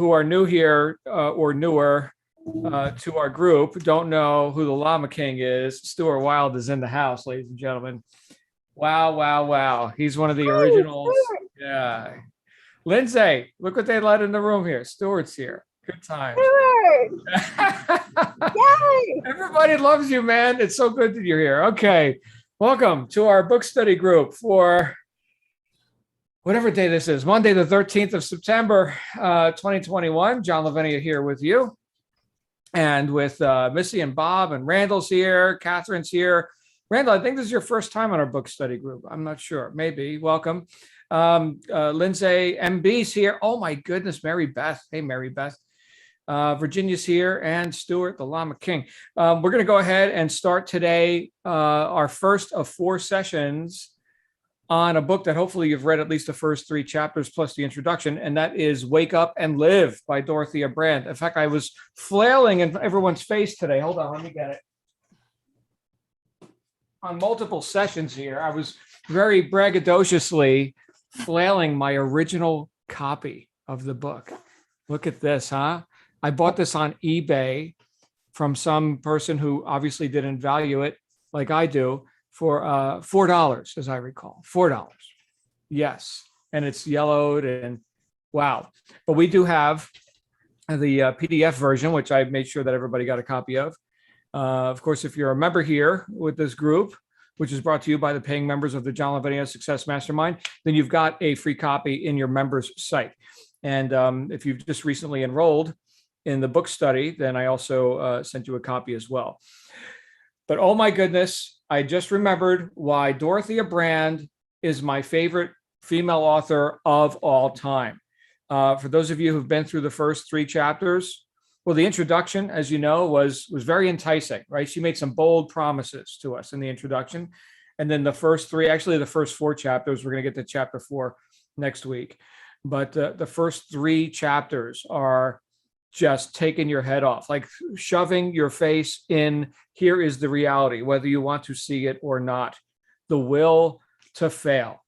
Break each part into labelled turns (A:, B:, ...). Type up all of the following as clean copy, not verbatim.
A: who are new here or newer to our group don't know who the Llama King is, Stuart Wilde is in the house, ladies and gentlemen. Wow, wow, wow. He's one of the originals. Yeah. Lindsay, look what they let in the room here. Stuart's here. Good times. Everybody loves you, man. It's so good that you're here. Okay. Welcome to our book study group for whatever day this is, Monday, the 13th of September, 2021. John Lavenia here with you. And with Missy and Bob, and Randall's here, Catherine's here. Randall, I think this is your first time on our book study group. I'm not sure. Maybe. Welcome. Lindsay MB's here. Oh my goodness, Mary Beth. Hey, Mary Beth. Virginia's here, and Stuart, the Llama King. We're going to go ahead and start today our first of 4 sessions on a book that hopefully you've read at least the first 3 chapters plus the introduction, and that is Wake Up and Live by Dorothea Brande. In fact, I was flailing in everyone's face today. Hold on, let me get it. On multiple sessions here, I was very braggadociously flailing my original copy of the book. Look at this, huh? I bought this on eBay from some person who obviously didn't value it like I do for $4, as I recall. $4. Yes. And it's yellowed and wow. But we do have the PDF version, which I made sure that everybody got a copy of. Of course, if you're a member here with this group, which is brought to you by the paying members of the John Lavenia Success Mastermind, then you've got a free copy in your members site. And if you've just recently enrolled in the book study, then I also sent you a copy as well. But oh my goodness, I just remembered why Dorothea Brande is my favorite female author of all time. For those of you who've been through the first 3 chapters, well, the introduction, as you know, was very enticing, right? She made some bold promises to us in the introduction. And then the first 3, actually the first 4 chapters, we're going to get to chapter 4 next week. But the first 3 chapters are just taking your head off, like shoving your face in, here is the reality, whether you want to see it or not, the will to fail,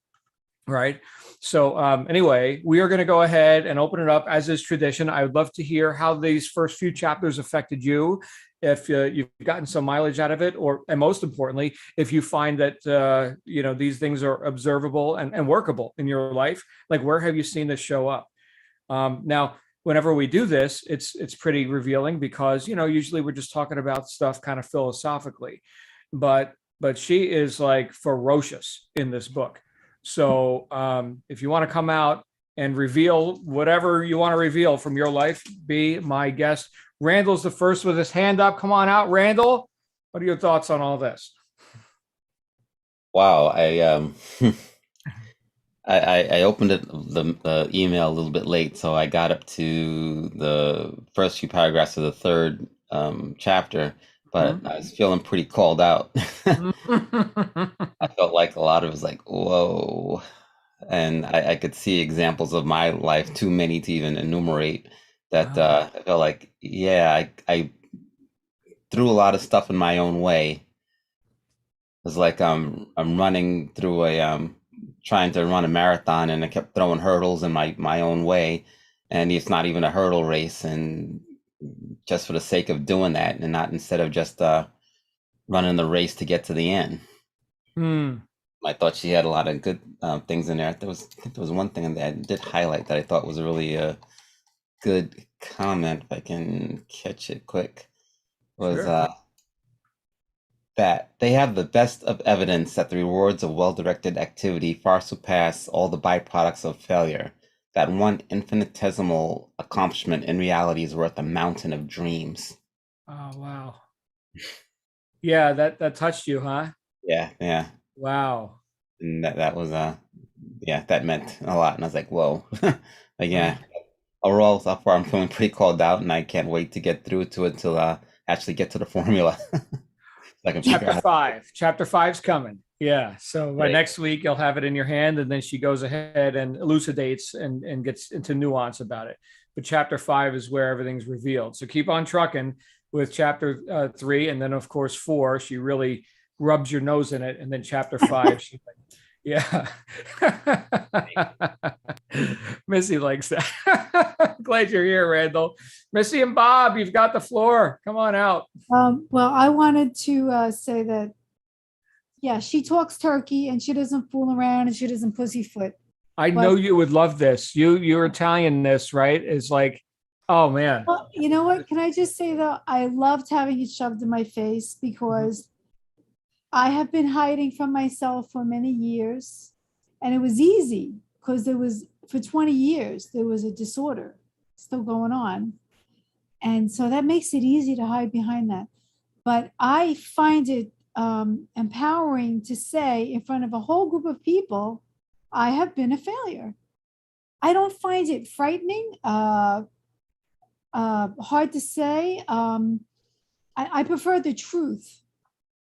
A: right? So anyway, we are going to go ahead and open it up as is tradition. I would love to hear how these first few chapters affected you, if you've gotten some mileage out of it, and most importantly, if you find that, these things are observable and workable in your life, like where have you seen this show up? Now, whenever we do this, it's pretty revealing because, usually we're just talking about stuff kind of philosophically, but she is like ferocious in this book. So if you want to come out and reveal whatever you want to reveal from your life, be my guest. Randall's the first with his hand up. Come on out, Randall. What are your thoughts on all this?
B: Wow, I opened the email a little bit late, so I got up to the first few paragraphs of the 3rd chapter, but I was feeling pretty called out. I felt like a lot of it was like, whoa. And I could see examples of my life, too many to even enumerate, that I felt like, yeah, I threw a lot of stuff in my own way. It was like I'm running through trying to run a marathon, and I kept throwing hurdles in my own way, and it's not even a hurdle race, and just for the sake of doing that, and not instead of just running the race to get to the end. I thought she had a lot of good things in there. There was one thing that I did highlight that I thought was a really good comment, if I can catch it quick, was sure. That they have the best of evidence that the rewards of well-directed activity far surpass all the byproducts of failure. That one infinitesimal accomplishment in reality is worth a mountain of dreams.
A: Oh, wow. Yeah, that touched you, huh?
B: Yeah.
A: Wow.
B: And that was that meant a lot. And I was like, whoa. Yeah. Overall, so far I'm feeling pretty called out, and I can't wait to get through to it till actually get to the formula.
A: Chapter 5's coming. Yeah. So by next week, you'll have it in your hand, and then she goes ahead and elucidates and gets into nuance about it. But chapter 5 is where everything's revealed. So keep on trucking with chapter 3. And then, of course, 4, she really rubs your nose in it. And then chapter 5, she Yeah. Missy likes that. Glad you're here, Randall. Missy and Bob, you've got the floor. Come on out.
C: Well, I wanted to say that, yeah, she talks turkey and she doesn't fool around and she doesn't pussyfoot.
A: I
C: But
A: know you would love this. Your Italianness, right? Is like, oh man.
C: well, you know what? Can I just say though, I loved having it shoved in my face because I have been hiding from myself for many years, and it was easy because there was for 20 years there was a disorder still going on, and so that makes it easy to hide behind that. But I find it empowering to say in front of a whole group of people, I have been a failure. I don't find it frightening, hard to say. I prefer the truth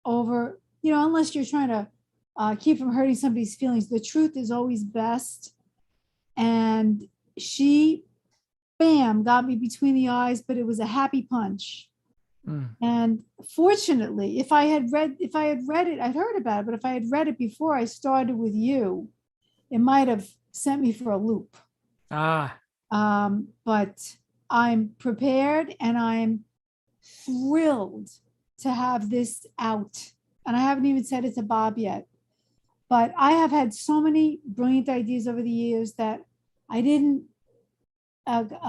C: over, unless you're trying to keep from hurting somebody's feelings. The truth is always best. And she, bam, got me between the eyes, but it was a happy punch. And fortunately, if I had read it, I'd heard about it, but if I had read it before I started with you, it might have sent me for a loop. But I'm prepared and I'm thrilled to have this out. And I haven't even said it to Bob yet. But I have had so many brilliant ideas over the years that I didn't accomplish,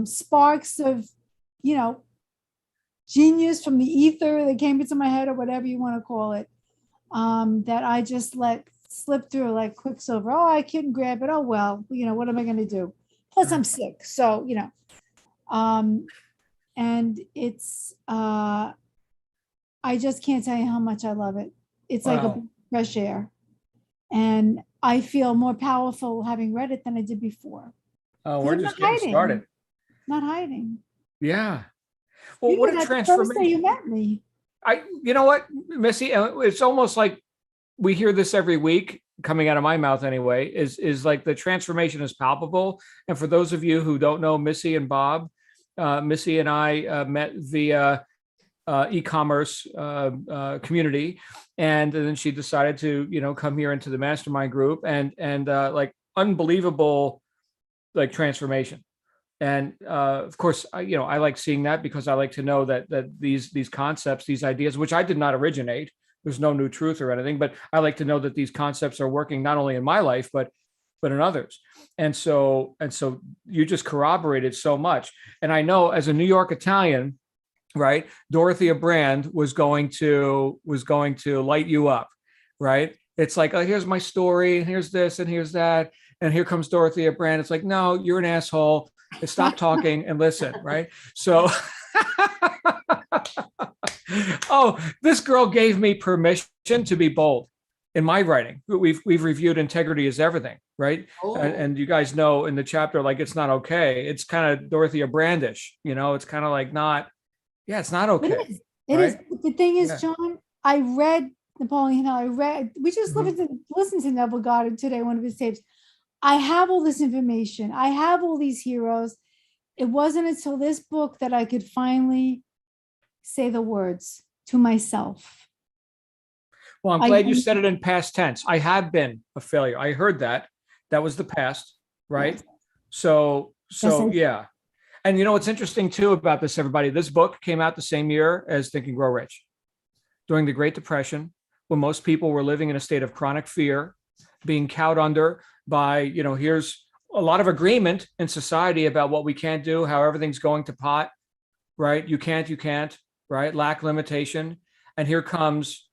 C: sparks of, genius from the ether that came into my head or whatever you want to call it, that I just let slip through like quicksilver. Oh, I couldn't grab it. Oh, well, what am I going to do? Plus I'm sick. So, and it's, I just can't tell you how much I love it. It's like a fresh air. And I feel more powerful having read it than I did before.
A: Oh, we're just getting started.
C: Not hiding.
A: Yeah. Well, what a transformation.
C: The first day you met me.
A: You know what, Missy, it's almost like we hear this every week coming out of my mouth anyway, is like the transformation is palpable. And for those of you who don't know Missy and Bob, Missy and I met via e-commerce community. And then she decided to, come here into the mastermind group and like unbelievable, like transformation. And of course, I like seeing that because I like to know that these concepts, these ideas, which I did not originate, there's no new truth or anything, but I like to know that these concepts are working not only in my life, but in others. And so you just corroborated so much. And I know as a New York Italian, right, Dorothea Brand was going to light you up, right? It's like, oh, here's my story, and here's this, and here's that, and here comes Dorothea Brand. It's like, no, you're an asshole. Stop talking and listen, right? So, oh, this girl gave me permission to be bold in my writing. We've reviewed integrity is everything, right? Oh. And you guys know in the chapter, like, it's not okay. It's kind of Dorothea Brandish, it's kind of like not. Yeah, it's not okay.
C: It is. The thing is, John, I read Napoleon Hill. We just listened to Neville Goddard today, one of his tapes. I have all this information. I have all these heroes. It wasn't until this book that I could finally say the words to myself.
A: Well, I'm glad you said it in past tense. I have been a failure. I heard that. That was the past, right? Yes. So yeah. And what's interesting too about this, everybody, this book came out the same year as Think and Grow Rich, during the Great Depression, when most people were living in a state of chronic fear, being cowed under by, here's a lot of agreement in society about what we can't do, how everything's going to pot, right? You can't, right? Lack, limitation. And here comes,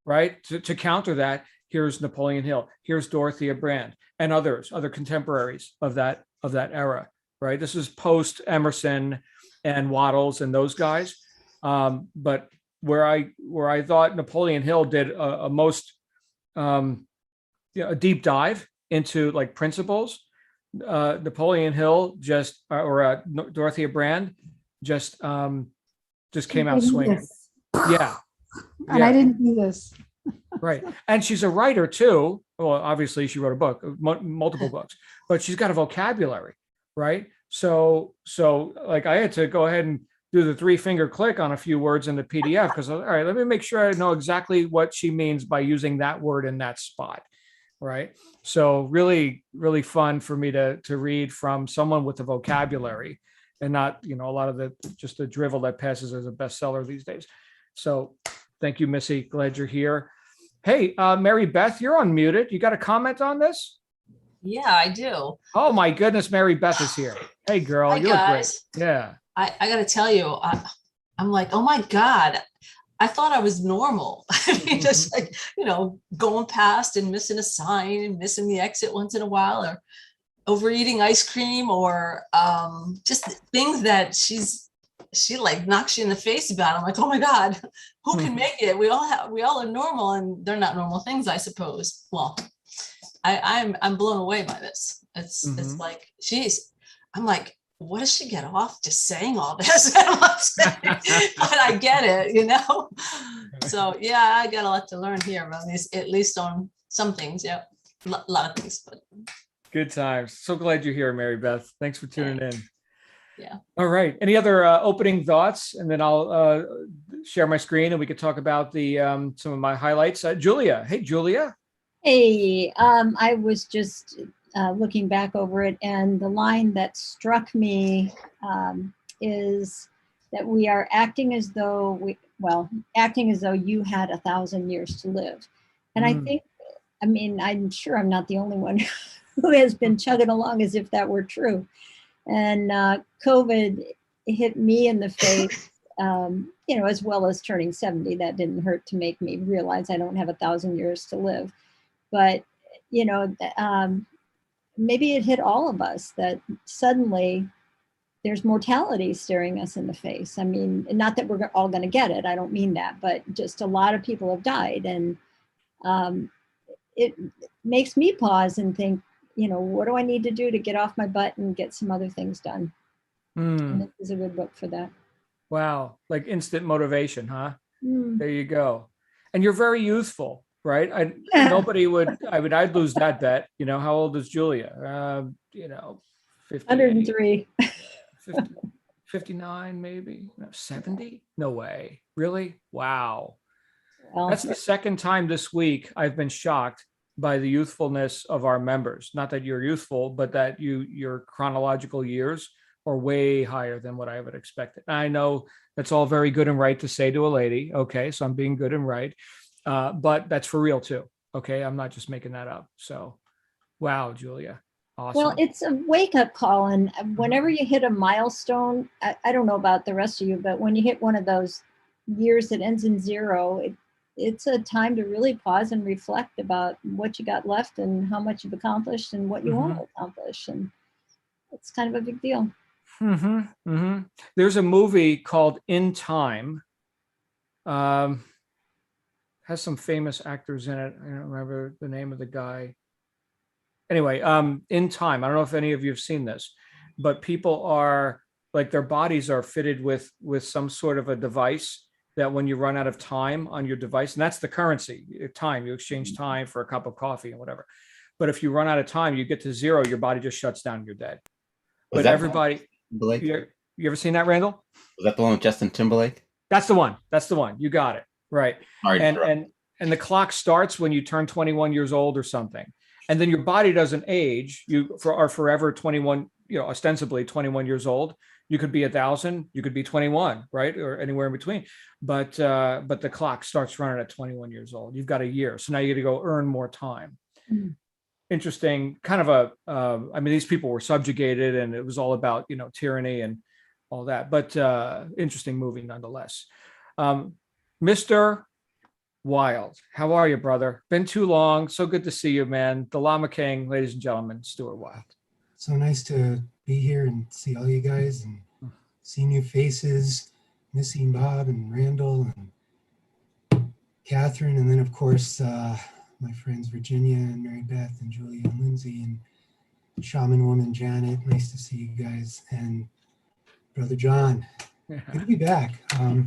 A: right, to counter that, here's Napoleon Hill, here's Dorothea Brand, and other contemporaries of that era. Right. This is post Emerson and Wattles and those guys. But where I thought Napoleon Hill did a most a deep dive into like principles, Napoleon Hill Dorothea Brand just came out swinging. Yeah.
C: And I didn't do this.
A: Right. And she's a writer too. Well, obviously she wrote a book, multiple books, but she's got a vocabulary. Right. So like I had to go ahead and do the 3-finger click on a few words in the PDF because, all right, let me make sure I know exactly what she means by using that word in that spot. Right. So really, really fun for me to read from someone with the vocabulary and not, a lot of just the drivel that passes as a bestseller these days. So thank you, Missy. Glad you're here. Hey, Mary Beth, you're unmuted. You got a comment on this?
D: Yeah, I do.
A: Oh my goodness, Mary Beth is here. Hey girl,
D: Hi,
A: you look great.
D: guys.
A: Yeah.
D: I got to tell you, I'm like, oh my God, I thought I was normal. I mean, just like, going past and missing a sign and missing the exit once in a while, or overeating ice cream, or just things that she like knocks you in the face about. I'm like, oh my God, who can make it? We all are normal, and they're not normal things, I suppose. Well, I'm blown away by this. It's like, geez, I'm like, what does she get off just saying all this? But I get it, So yeah, I got a lot to learn here, at least on some things. Yeah, a lot of things. But
A: good times. So glad you're here, Mary Beth. Thanks for tuning in.
D: Yeah.
A: All right. Any other opening thoughts? And then I'll share my screen and we could talk about the some of my highlights. Julia. Hey, Julia.
E: Hey, I was just looking back over it, and the line that struck me is that we are acting as though you had 1,000 years to live. And I'm sure I'm not the only one who has been chugging along as if that were true. And COVID hit me in the face, as well as turning 70. That didn't hurt to make me realize I don't have 1,000 years to live. But, maybe it hit all of us that suddenly there's mortality staring us in the face. I mean, not that we're all going to get it. I don't mean that, but just a lot of people have died. And it makes me pause and think, what do I need to do to get off my butt and get some other things done? And this is a good book for that.
A: Wow. Like instant motivation, huh? There you go. And you're very youthful. Right. I'd lose that bet. How old is Julia?
E: 103.
A: 59, maybe 70. No way. Really? Wow.
E: Well,
A: that's the second time this week I've been shocked by the youthfulness of our members. Not that you're youthful, but that your chronological years are way higher than what I would expect. And I know that's all very good and right to say to a lady. Okay. So I'm being good and right. But that's for real too. Okay. I'm not just making that up. So, wow, Julia. Awesome.
E: Well, it's a wake-up call. And whenever you hit a milestone, I don't know about the rest of you, but when you hit one of those years that ends in 0, it's a time to really pause and reflect about what you got left and how much you've accomplished and what you want to accomplish. And it's kind of a big deal.
A: There's a movie called In Time. Has some famous actors in it. I don't remember the name of the guy. Anyway, In Time. I don't know if any of you have seen this, but people are like, their bodies are fitted with some sort of a device that when you run out of time on your device, and that's the currency, time, you exchange time for a cup of coffee and whatever. But if you run out of time, you get to 0, your body just shuts down, you're dead. But everybody, you ever seen that, Randall?
B: Was that the one with Justin Timberlake?
A: That's the one. You got it. Right. And the clock starts when you turn 21 years old or something. And then your body doesn't age. You are forever 21, ostensibly 21 years old. You could be 1,000, you could be 21, right? Or anywhere in between. But the clock starts running at 21 years old. You've got a year. So now you got to go earn more time. Interesting kind of these people were subjugated and it was all about, tyranny and all that, but interesting movie nonetheless. Mr. Wild, how are you, brother? Been too long. So good to see you, man. The Llama King, ladies and gentlemen, Stuart Wild.
F: So nice to be here and see all you guys and see new faces, missing Bob and Randall and Catherine, and then of course my friends Virginia and Mary Beth and Julia and Lindsay and Shaman Woman Janet. Nice to see you guys, and Brother John. Good to be back. A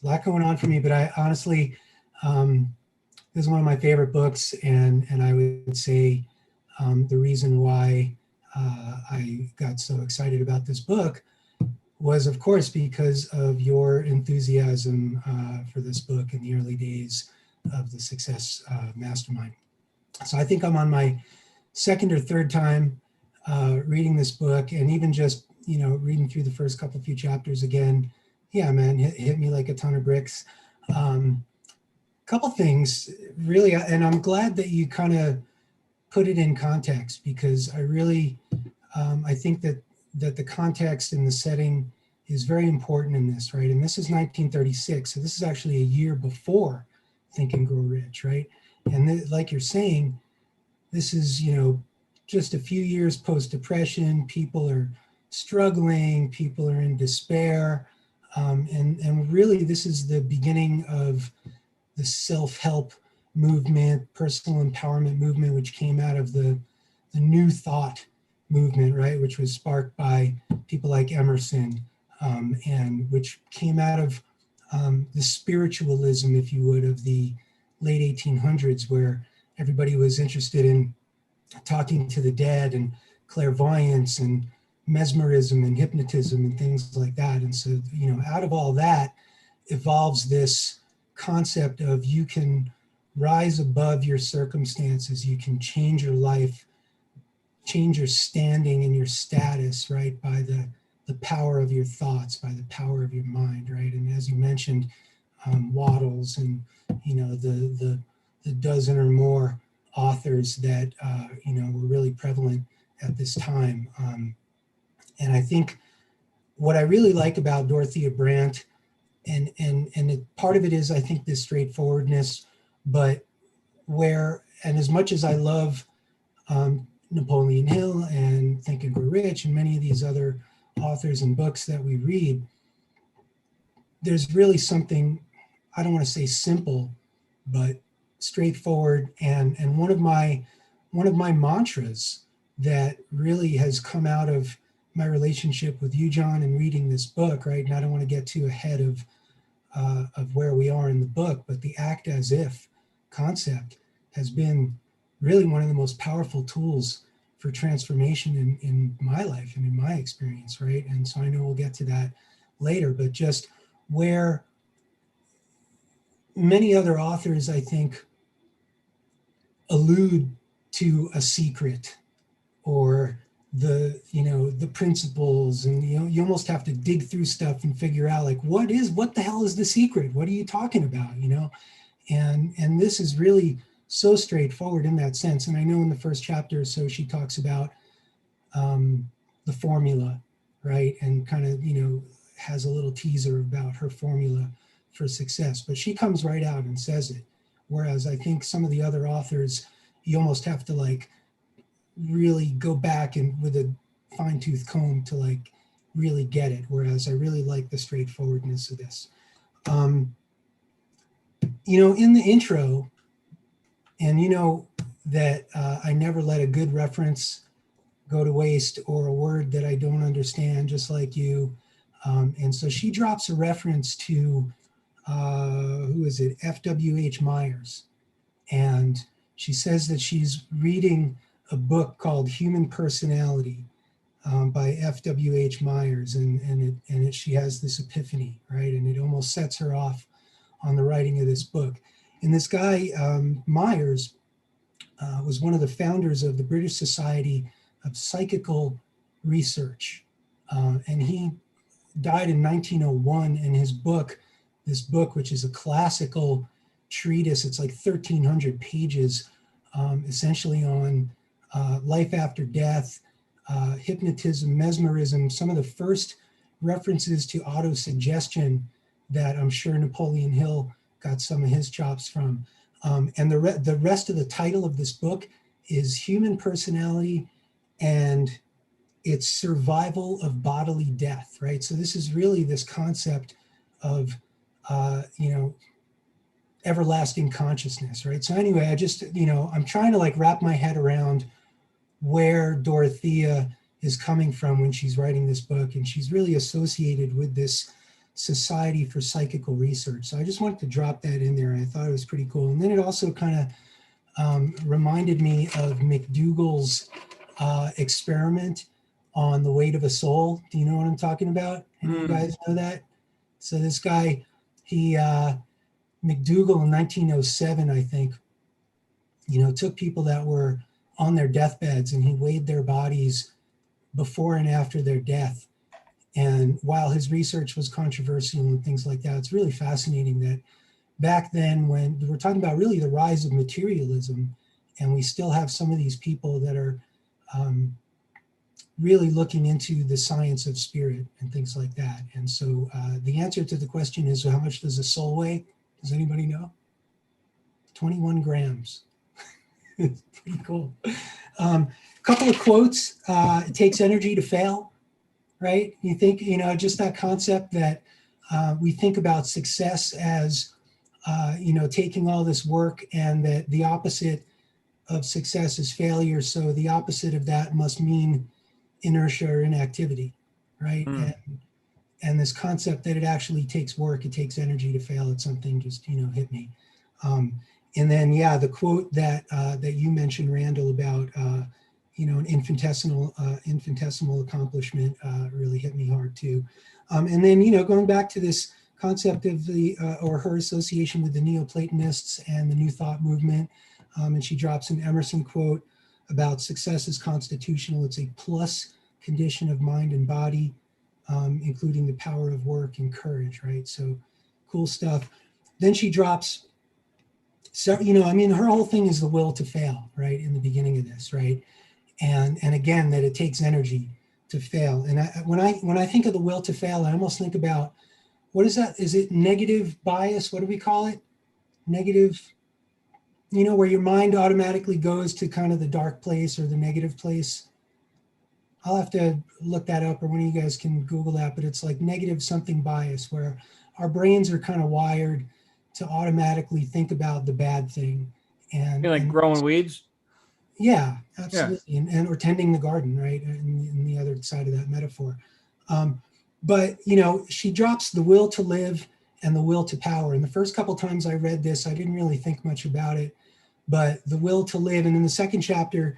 F: lot going on for me, but I honestly, this is one of my favorite books, and I would say the reason why I got so excited about this book was, of course, because of your enthusiasm for this book in the early days of the Success Mastermind. So I think I'm on my second or third time reading this book, and even just, reading through the first few chapters again. Yeah, man, hit me like a ton of bricks. Couple things really, and I'm glad that you kind of put it in context, because I really, I think that the context and the setting is very important in this, right? And this is 1936, so this is actually a year before Think and Grow Rich, right? And like you're saying, this is, just a few years post-depression. People are struggling, people are in despair, and really this is the beginning of the self-help movement, personal empowerment movement, which came out of the New Thought movement, right, which was sparked by people like Emerson, and which came out of the spiritualism, if you would, of the late 1800s, where everybody was interested in talking to the dead and clairvoyance and mesmerism and hypnotism and things like that. And so, out of all that evolves this concept of you can rise above your circumstances, you can change your life, change your standing and your status, right, by the power of your thoughts, by the power of your mind, right? And as you mentioned, Waddles and, the dozen or more authors that, were really prevalent at this time. And I think what I really like about Dorothea Brandt, and part of it is, I think, this straightforwardness, but and as much as I love Napoleon Hill and Think and Grow Rich and many of these other authors and books that we read, there's really something, I don't want to say simple, but straightforward. And one of my mantras that really has come out of my relationship with you, John, and reading this book, right? And I don't want to get too ahead of where we are in the book, but the act as if concept has been really one of the most powerful tools for transformation in my life and in my experience, right? And so I know we'll get to that later, but just where many other authors, I think, allude to a secret or the principles, and you almost have to dig through stuff and figure out, like, what the hell is the secret? What are you talking about? And this is really so straightforward in that sense. And I know in the first chapter or so she talks about the formula, right? And kind of, has a little teaser about her formula for success, but she comes right out and says it. Whereas I think some of the other authors, you almost have to really go back and with a fine-tooth comb to really get it. Whereas I really like the straightforwardness of this. In the intro, and that I never let a good reference go to waste or a word that I don't understand, just like you. And so she drops a reference to, who is it? F.W.H. Myers. And she says that she's reading a book called Human Personality by F.W.H. Myers. And she has this epiphany, right? And it almost sets her off on the writing of this book. And this guy, Myers, was one of the founders of the British Society of Psychical Research. And he died in 1901, and this book, which is a classical treatise, it's like 1,300 pages, essentially on life after death, hypnotism, mesmerism, some of the first references to autosuggestion that I'm sure Napoleon Hill got some of his chops from. And the rest of the title of this book is Human Personality and Its Survival of Bodily Death, right? So this is really this concept of, everlasting consciousness, right? So anyway, I just, I'm trying to wrap my head around where Dorothea is coming from when she's writing this book. And she's really associated with this Society for Psychical Research. So I just wanted to drop that in there, and I thought it was pretty cool. And then it also kind of reminded me of McDougall's experiment on The Weight of a Soul. Do you know what I'm talking about? Any of you
A: Mm.
F: guys know that? So this guy, McDougall in 1907, I think, took people that were on their deathbeds and he weighed their bodies before and after their death. And while his research was controversial and things like that, it's really fascinating that back then, when we're talking about really the rise of materialism, and we still have some of these people that are really looking into the science of spirit and things like that. And so the answer to the question is, how much does a soul weigh? Does anybody know? 21 grams. It's pretty cool. Couple of quotes. It takes energy to fail, right? You think, just that concept that we think about success as, taking all this work, and that the opposite of success is failure. So the opposite of that must mean inertia or inactivity, right?
A: Mm.
F: And this concept that it actually takes work, it takes energy to fail at something just, hit me. And then, the quote that you mentioned, Randall, about, an infinitesimal accomplishment really hit me hard too. And then, going back to this concept of or her association with the Neoplatonists and the New Thought movement, and she drops an Emerson quote about success is constitutional. It's a plus condition of mind and body, including the power of work and courage, right? So cool stuff. Then she drops, so, her whole thing is the will to fail, right? In the beginning of this, right? And again, that it takes energy to fail. And when I think of the will to fail, I almost think about, what is that? Is it negative bias? What do we call it? Negative, where your mind automatically goes to kind of the dark place or the negative place. I'll have to look that up, or one of you guys can Google that, but it's like negative something bias, where our brains are kind of wired to automatically think about the bad thing. And
A: Like growing weeds?
F: Yeah, absolutely. Yeah. And or tending the garden, right? In the other side of that metaphor. But, she drops the will to live and the will to power. And the first couple times I read this, I didn't really think much about it, but the will to live. And in the second chapter,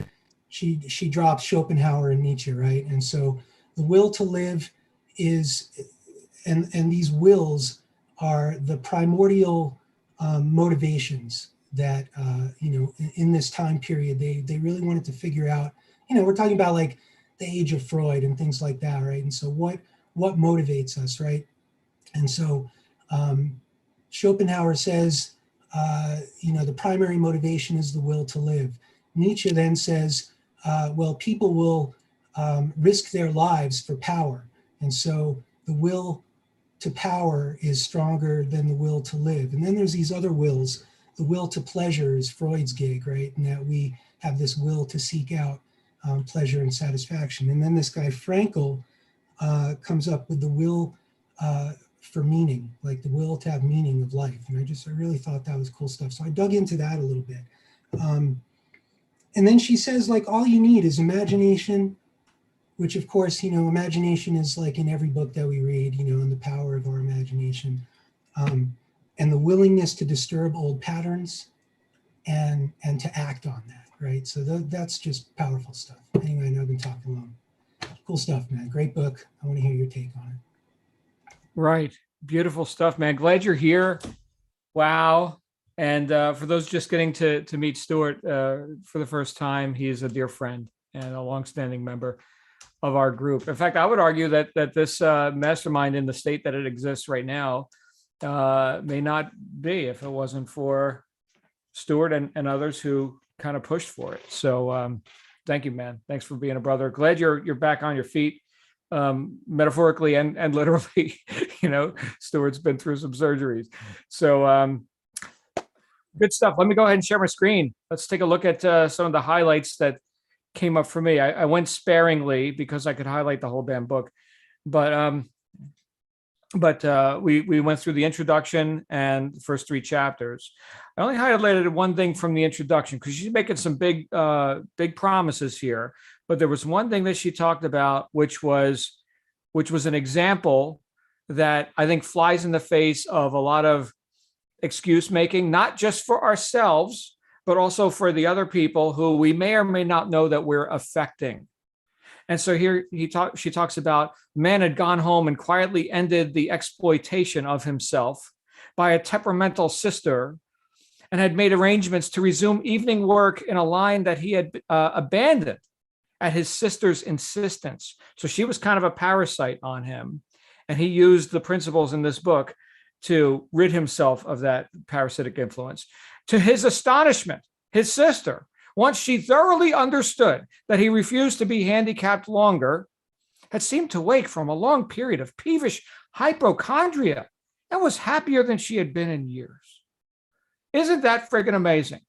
F: she drops Schopenhauer and Nietzsche, right? And so the will to live is, and these wills are the primordial motivations that, in this time period, they really wanted to figure out, we're talking about like the age of Freud and things like that, right? And so what motivates us, right? And so Schopenhauer says, the primary motivation is the will to live. Nietzsche then says, people will risk their lives for power. And so the will to power is stronger than the will to live. And then there's these other wills. The will to pleasure is Freud's gig, right? And that we have this will to seek out pleasure and satisfaction. And then this guy Frankl comes up with the will for meaning, like the will to have meaning of life. And I really thought that was cool stuff. So I dug into that a little bit. And then she says, like, all you need is imagination, which of course, imagination is like in every book that we read, and the power of our imagination, and the willingness to disturb old patterns and to act on that, right? So that's just powerful stuff. Anyway, I know I've been talking long. Cool stuff, man. Great book. I want to hear your take on it.
A: Right. Beautiful stuff, man. Glad you're here. Wow. And for those just getting to meet Stuart for the first time, he is a dear friend and a longstanding member of our group. In fact, I would argue that this mastermind in the state that it exists right now may not be if it wasn't for Stuart and others who kind of pushed for it. So thank you, man. Thanks for being a brother. Glad you're back on your feet, metaphorically and literally. Stuart's been through some surgeries. So good stuff. Let me go ahead and share my screen. Let's take a look at some of the highlights that came up for me. I went sparingly because I could highlight the whole damn book, but we went through the introduction and the first 3 chapters. I only highlighted one thing from the introduction because she's making some big promises here. But there was one thing that she talked about, which was an example that I think flies in the face of a lot of excuse making, not just for ourselves, but also for the other people who we may or may not know that we're affecting. And so here she talks about the man had gone home and quietly ended the exploitation of himself by a temperamental sister and had made arrangements to resume evening work in a line that he had abandoned at his sister's insistence. So she was kind of a parasite on him. And he used the principles in this book to rid himself of that parasitic influence. To his astonishment, his sister, once she thoroughly understood that he refused to be handicapped longer, had seemed to wake from a long period of peevish hypochondria and was happier than she had been in years. Isn't that friggin' amazing?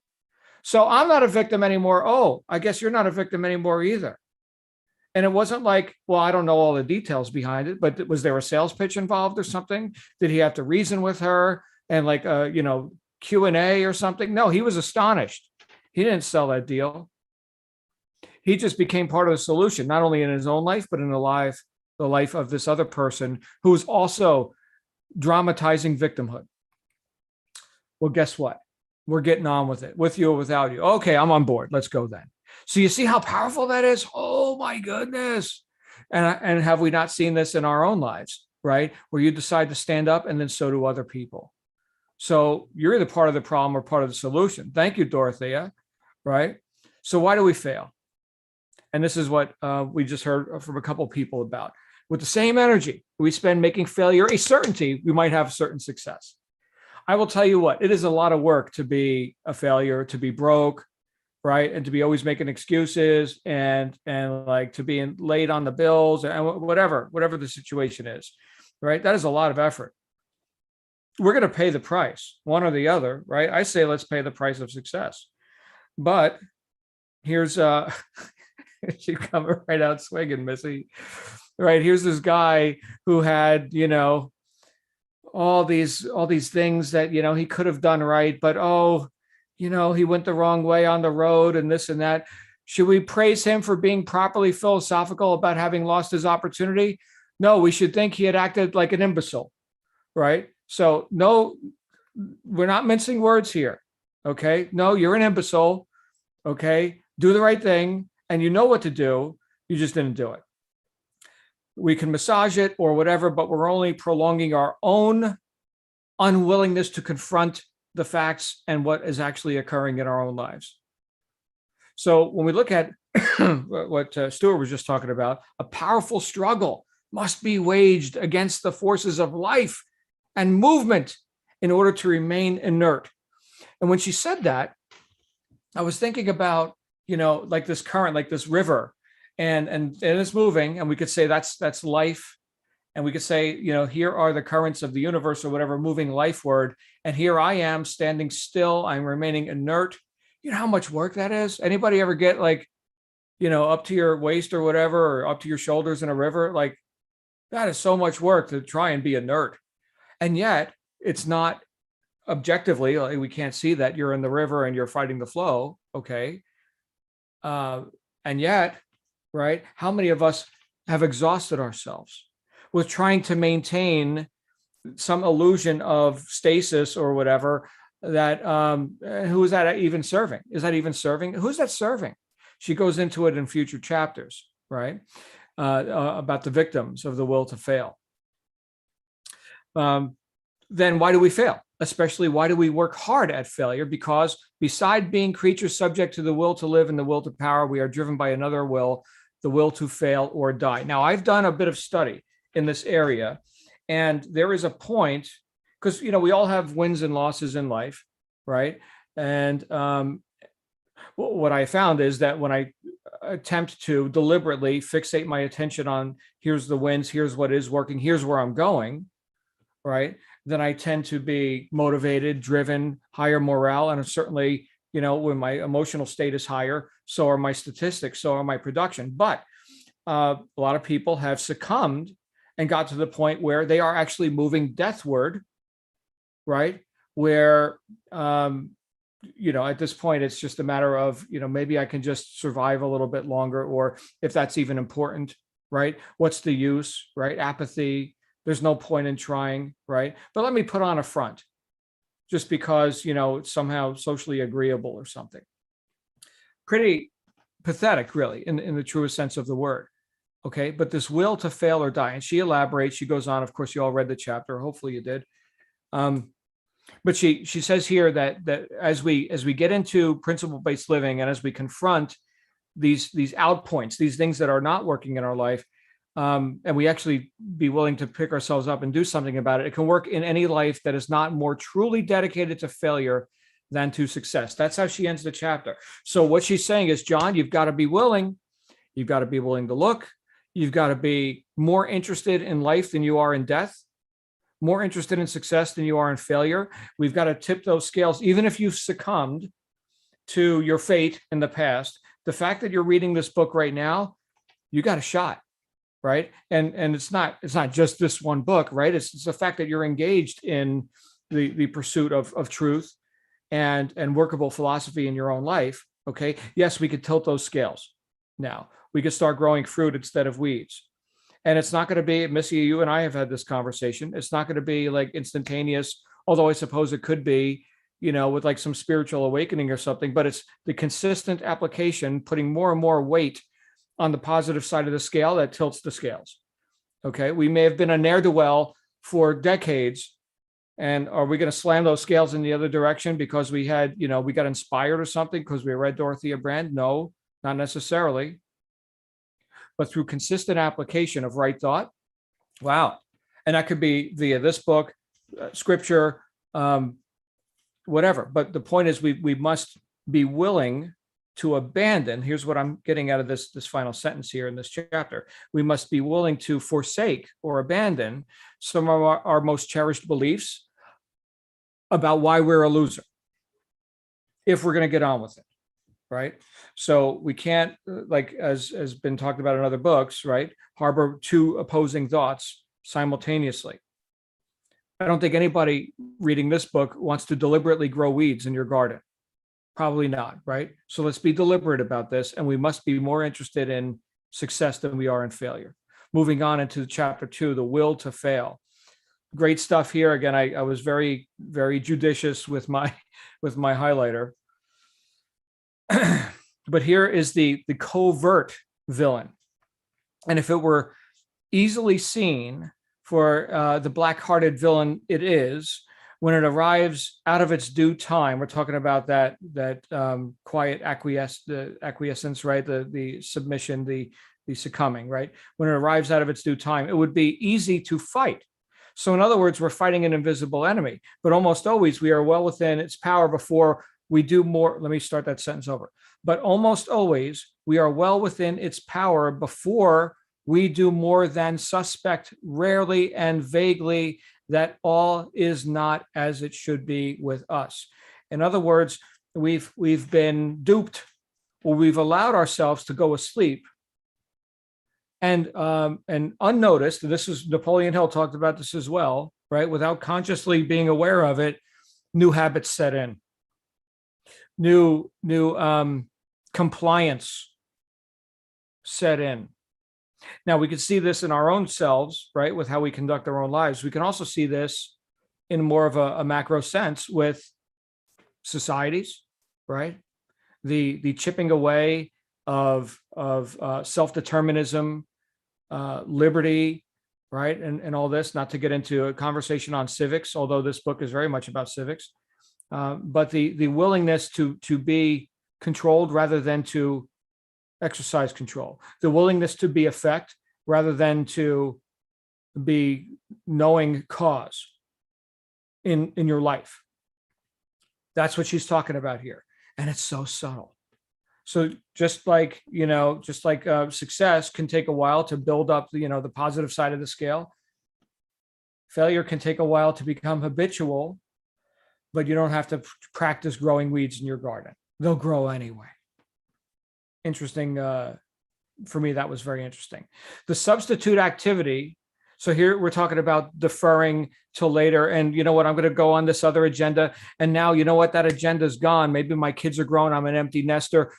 A: So I'm not a victim anymore. Oh, I guess you're not a victim anymore either. And it wasn't like, well, I don't know all the details behind it, but was there a sales pitch involved or something? Did he have to reason with her and like, Q&A or something? No, he was astonished. He didn't sell that deal. He just became part of the solution, not only in his own life, but in the life of this other person who was also dramatizing victimhood. Well, guess what? We're getting on with it, with you or without you. Okay, I'm on board. Let's go then. So you see how powerful that is? Oh my goodness. And have we not seen this in our own lives, right? Where you decide to stand up and then so do other people. So you're either part of the problem or part of the solution. Thank you, Dorothea, right? So why do we fail? And this is what we just heard from a couple of people about. With the same energy we spend making failure a certainty, we might have certain success. I will tell you what, it is a lot of work to be a failure, to be broke, right? And to be always making excuses and like to be late on the bills and whatever the situation is, right? That is a lot of effort. We're going to pay the price, one or the other, right? I say, let's pay the price of success. But here's, she coming right out swinging, Missy, right? Here's this guy who had, all these things that, he could have done right, but, he went the wrong way on the road and this and that. Should we praise him for being properly philosophical about having lost his opportunity? No, we should think he had acted like an imbecile, right? So no, we're not mincing words here. Okay. No, you're an imbecile. Okay. Do the right thing. And you know what to do. You just didn't do it. We can massage it or whatever, but we're only prolonging our own unwillingness to confront the facts and what is actually occurring in our own lives. So when we look at what Stuart was just talking about, a powerful struggle must be waged against the forces of life and movement in order to remain inert. And when she said that, I was thinking about, like this current, like this river, and it's moving, and we could say that's life. And we could say, here are the currents of the universe or whatever moving lifeward. And here I am standing still. I'm remaining inert. You know how much work that is? Anybody ever get like, up to your waist or whatever, or up to your shoulders in a river? Like that is so much work to try and be inert. And yet it's not objectively, like, we can't see that you're in the river and you're fighting the flow. Okay. And yet, right, how many of us have exhausted ourselves with trying to maintain some illusion of stasis or whatever that, who is that even serving? Is that even serving? Who's that serving? She goes into it in future chapters, right? About the victims of the will to fail. Then why do we fail? Especially why do we work hard at failure? Because beside being creatures subject to the will to live and the will to power, we are driven by another will, the will to fail or die. Now, I've done a bit of study in this area, and there is a point, because we all have wins and losses in life, right? And what I found is that when I attempt to deliberately fixate my attention on here's the wins, here's what is working, here's where I'm going, right? Then I tend to be motivated, driven, higher morale, and certainly, when my emotional state is higher, so are my statistics, so are my production. But a lot of people have succumbed and got to the point where they are actually moving deathward, right? Where, at this point, it's just a matter of, maybe I can just survive a little bit longer, or if that's even important, right? What's the use, right? Apathy. There's no point in trying, right? But let me put on a front just because, it's somehow socially agreeable or something. Pretty pathetic, really, in the truest sense of the word. Okay, but this will to fail or die, and she elaborates. She goes on. Of course, you all read the chapter. Hopefully, you did. But she says here that as we get into principle-based living, and as we confront these outpoints, these things that are not working in our life, and we actually be willing to pick ourselves up and do something about it, it can work in any life that is not more truly dedicated to failure than to success. That's how she ends the chapter. So what she's saying is, John, you've got to be willing. You've got to be willing to look. You've got to be more interested in life than you are in death, more interested in success than you are in failure. We've got to tip those scales. Even if you've succumbed to your fate in the past, the fact that you're reading this book right now, you got a shot, right? And it's not just this one book, right? It's the fact that you're engaged in the pursuit of truth and workable philosophy in your own life. Okay. Yes, we could tilt those scales now. We could start growing fruit instead of weeds. And it's not going to be, Missy, you and I have had this conversation. It's not going to be like instantaneous, although I suppose it could be, with like some spiritual awakening or something, but it's the consistent application, putting more and more weight on the positive side of the scale that tilts the scales. Okay. We may have been a ne'er-do-well for decades. And are we going to slam those scales in the other direction because we had, we got inspired or something because we read Dorothea Brand? No, not necessarily. But through consistent application of right thought, wow. And that could be via this book, scripture, whatever. But the point is we must be willing to abandon. Here's what I'm getting out of this final sentence here in this chapter. We must be willing to forsake or abandon some of our most cherished beliefs about why we're a loser, if we're going to get on with it. Right. So we can't, like, as has been talked about in other books, right, harbor two opposing thoughts simultaneously. I don't think anybody reading this book wants to deliberately grow weeds in your garden. Probably not. Right. So let's be deliberate about this. And we must be more interested in success than we are in failure. Moving on into chapter 2, the will to fail. Great stuff here. Again, I was very, very judicious with my highlighter. But here is the covert villain. And if it were easily seen for the black-hearted villain it is, when it arrives out of its due time, we're talking about that quiet acquiescence, right? The submission, the succumbing, right? When it arrives out of its due time, it would be easy to fight. So in other words, we're fighting an invisible enemy, but almost always we are well within its power before we do more. Let me start that sentence over. But almost always we are well within its power before we do more than suspect, rarely and vaguely, that all is not as it should be with us. In other words, we've been duped, or we've allowed ourselves to go asleep. And unnoticed, this is Napoleon Hill talked about this as well, right? Without consciously being aware of it, new habits set in. New compliance set in. Now we can see this in our own selves, right? With how we conduct our own lives. We can also see this in more of a macro sense with societies, right? The chipping away of self-determinism, liberty, right? And all this, not to get into a conversation on civics, although this book is very much about civics. But the willingness to be controlled rather than to exercise control, the willingness to be effect rather than to be knowing cause in your life. That's what she's talking about here. And it's so subtle. So just like success can take a while to build up the positive side of the scale, failure can take a while to become habitual. But you don't have to practice growing weeds in your garden. They'll grow anyway. Interesting. For me, that was very interesting. The substitute activity. So here we're talking about deferring till later. And you know what? I'm going to go on this other agenda. And now, you know what? That agenda is gone. Maybe my kids are grown. I'm an empty nester.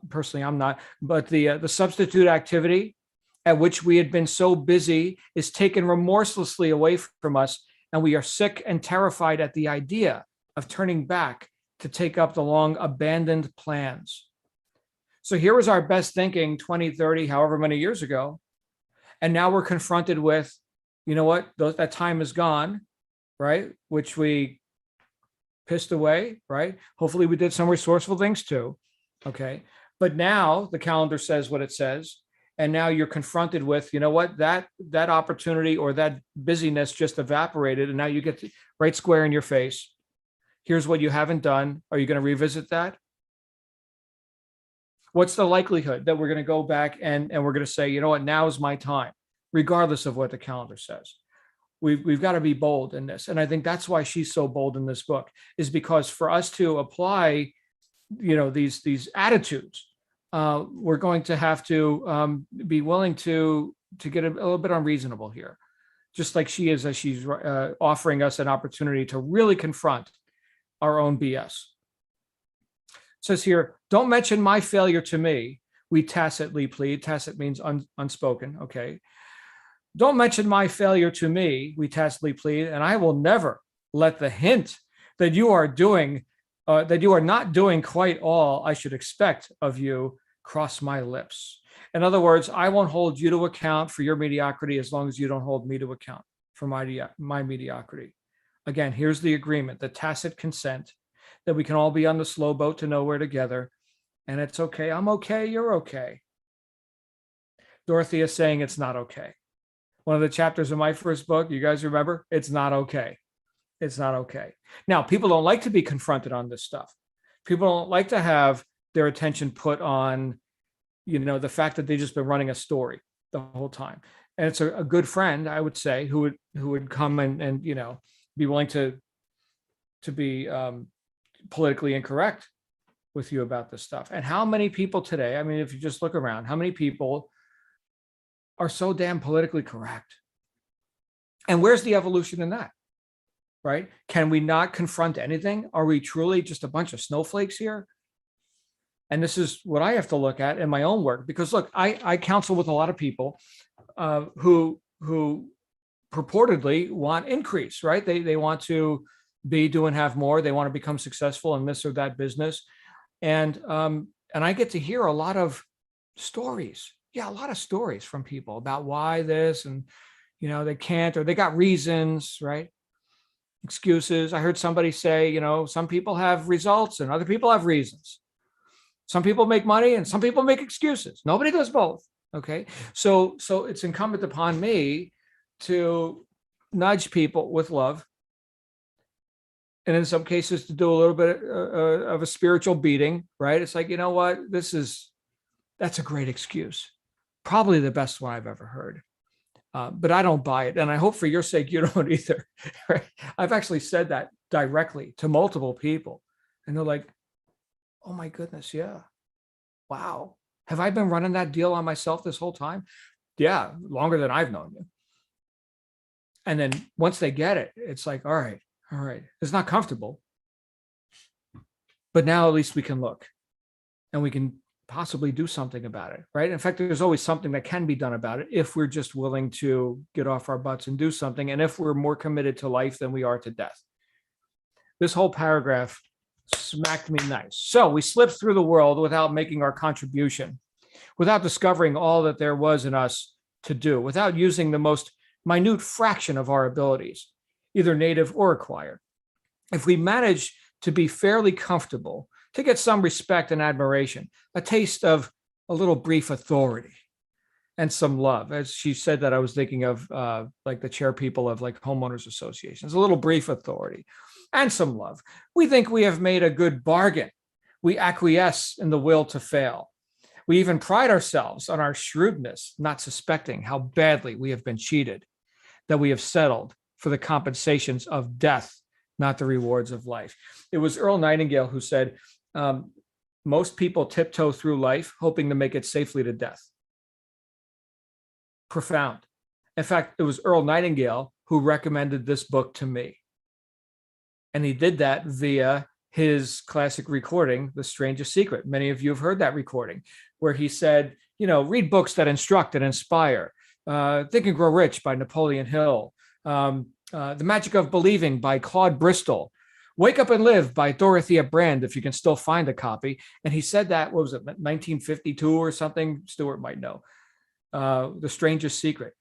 A: Personally, I'm not. But the substitute activity at which we had been so busy is taken remorselessly away from us. And we are sick and terrified at the idea of turning back to take up the long abandoned plans. So here was our best thinking 20, 30, however many years ago. And now we're confronted with, you know what, that time is gone, right? Which we pissed away, right? Hopefully we did some resourceful things too. Okay. But now the calendar says what it says. And now you're confronted with, you know what, that opportunity or that busyness just evaporated. And now you get right square in your face. Here's what you haven't done. Are you going to revisit that? What's the likelihood that we're going to go back and we're going to say, you know what, now is my time, regardless of what the calendar says? We've got to be bold in this. And I think that's why she's so bold in this book, is because for us to apply, you know, these attitudes, we're going to have to be willing to get a little bit unreasonable here, just like she is, as she's offering us an opportunity to really confront our own BS. It says here, don't mention my failure to me, we tacitly plead. Tacit means unspoken, okay? Don't mention my failure to me, we tacitly plead, and I will never let the hint that you are not doing quite all I should expect of you cross my lips. In other words, I won't hold you to account for your mediocrity as long as you don't hold me to account for my mediocrity. Again, here's the agreement, the tacit consent that we can all be on the slow boat to nowhere together. And it's okay. I'm okay. You're okay. Dorothea is saying it's not okay. One of the chapters in my first book, you guys remember? It's not okay. It's not okay. Now, people don't like to be confronted on this stuff. People don't like to have their attention put on, you know, the fact that they've just been running a story the whole time. And it's a good friend, I would say, who would come and you know, be willing to be politically incorrect with you about this stuff. And how many people today, I mean, if you just look around, how many people are so damn politically correct? And where's the evolution in that, right? Can we not confront anything? Are we truly just a bunch of snowflakes here? And this is what I have to look at in my own work, because look, I counsel with a lot of people who purportedly want increase, right? They want to have more. They want to become successful in this or that business. And I get to hear a lot of stories. Yeah, a lot of stories from people about why this, and, you know, they can't, or they got reasons, right? Excuses. I heard somebody say, you know, some people have results and other people have reasons. Some people make money and some people make excuses. Nobody does both. Okay. So it's incumbent upon me to nudge people with love. And in some cases to do a little bit of a spiritual beating, right? It's like, you know what, that's a great excuse. Probably the best one I've ever heard. But I don't buy it. And I hope for your sake, you don't either. Right? I've actually said that directly to multiple people. And they're like, oh my goodness, yeah. Wow. Have I been running that deal on myself this whole time? Yeah, longer than I've known you. And then once they get it, it's like, all right. It's not comfortable. But now at least we can look and we can possibly do something about it, right? In fact, there's always something that can be done about it if we're just willing to get off our butts and do something, and if we're more committed to life than we are to death. This whole paragraph smacked me nice. So we slipped through the world without making our contribution, without discovering all that there was in us to do, without using the most minute fraction of our abilities, either native or acquired. If we manage to be fairly comfortable, to get some respect and admiration, a taste of a little brief authority and some love. As she said that, I was thinking of like the chair people of like homeowners associations, a little brief authority and some love. We think we have made a good bargain. We acquiesce in the will to fail. We even pride ourselves on our shrewdness, not suspecting how badly we have been cheated, that we have settled for the compensations of death, not the rewards of life. It was Earl Nightingale who said, most people tiptoe through life hoping to make it safely to death. Profound. In fact, it was Earl Nightingale who recommended this book to me. And he did that via his classic recording, The Strangest Secret. Many of you have heard that recording, where he said, you know, read books that instruct and inspire. Think and Grow Rich by Napoleon Hill. The Magic of Believing by Claude Bristol, Wake Up and Live by Dorothea Brand, if you can still find a copy. And he said that, what was it, 1952 or something? Stuart might know. The Strangest Secret.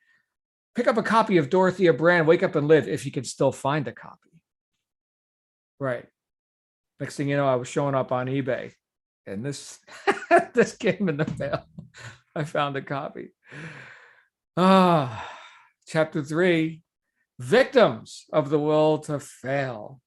A: Pick up a copy of Dorothea Brand, Wake Up and Live, if you can still find a copy. Right. Next thing you know, I was showing up on eBay, and this this came in the mail. I found a copy. Chapter 3, Victims of the Will to Fail.